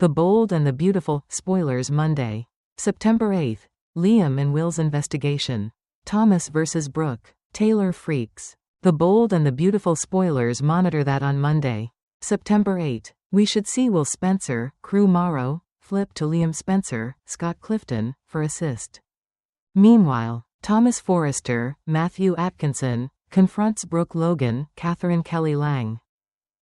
The Bold and the Beautiful, spoilers Monday, September 8th. Liam and Will's investigation. Thomas vs. Brooke. Taylor freaks. The Bold and the Beautiful, spoilers monitor that on Monday, September 8. We should see Will Spencer, Crew Morrow, flip to Liam Spencer, Scott Clifton, for assist. Meanwhile, Thomas Forrester, Matthew Atkinson, confronts Brooke Logan, Catherine Kelly Lang.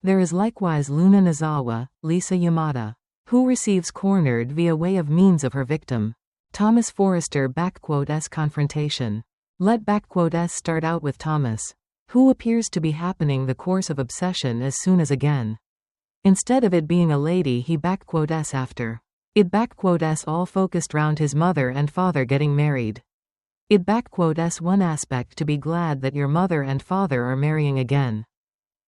There is likewise Luna Nozawa, Lisa Yamada, who receives cornered via way of means of her victim. Thomas Forrester *S confrontation. Let *S start out with Thomas, who appears to be happening the course of obsession as soon as again. Instead of it being a lady he *S after. It *S all focused round his mother and father getting married. It *S one aspect to be glad that your mother and father are marrying again.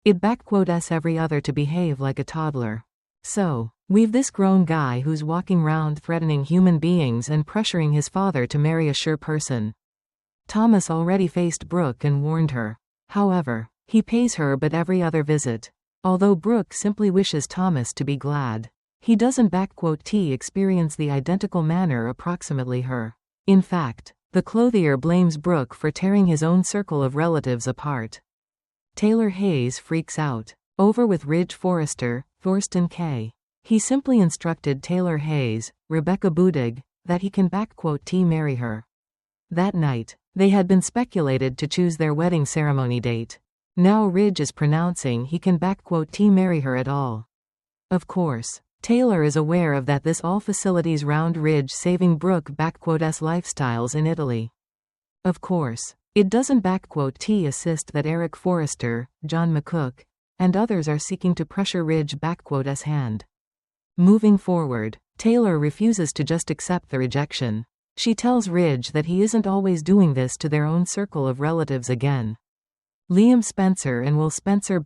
It *S every other to behave like a toddler. So, we've this grown guy who's walking round threatening human beings and pressuring his father to marry a sure person. Thomas already faced Brooke and warned her. However, he pays her but every other visit. Although Brooke simply wishes Thomas to be glad. He doesn't experience the identical manner approximately her. In fact, the clothier blames Brooke for tearing his own circle of relatives apart. Taylor Hayes freaks out. Over with Ridge Forrester, Thorsten K. He simply instructed Taylor Hayes, Rebecca Budig, that he can marry her. That night, they had been speculated to choose their wedding ceremony date. Now Ridge is pronouncing he can marry her at all. Of course, Taylor is aware of that this all facilities round Ridge saving Brooke lifestyles in Italy. Of course, it doesn't assist that Eric Forrester, John McCook, and others are seeking to pressure Ridge hand. Moving forward, Taylor refuses to just accept the rejection. She tells Ridge that he isn't always doing this to their own circle of relatives again. Liam Spencer and Will Spencer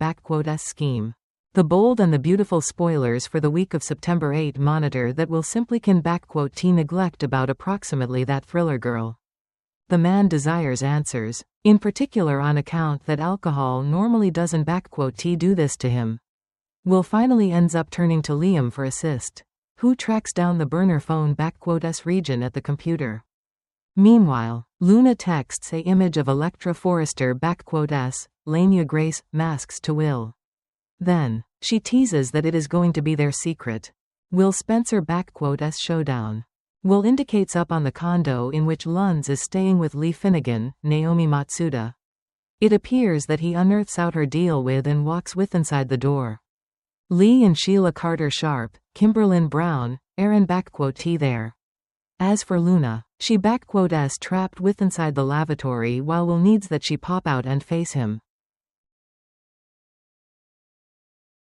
scheme. The Bold and the Beautiful, spoilers for the week of September 8 monitor that Will simply can neglect about approximately that thriller girl. The man desires answers, in particular on account that alcohol normally doesn't do this to him. Will finally ends up turning to Liam for assist, who tracks down the burner phone region at the computer. Meanwhile, Luna texts a image of Electra Forrester Lania Grace, masks to Will. Then, she teases that it is going to be their secret. Will Spencer showdown. Will indicates up on the condo in which Lunds is staying with Lee Finnegan, Naomi Matsuda. It appears that he unearths out her deal with and walks with inside the door. Lee and Sheila Carter Sharp, Kimberlyn Brown, Aaron there. As for Luna, she trapped with inside the lavatory while Will needs that she pop out and face him.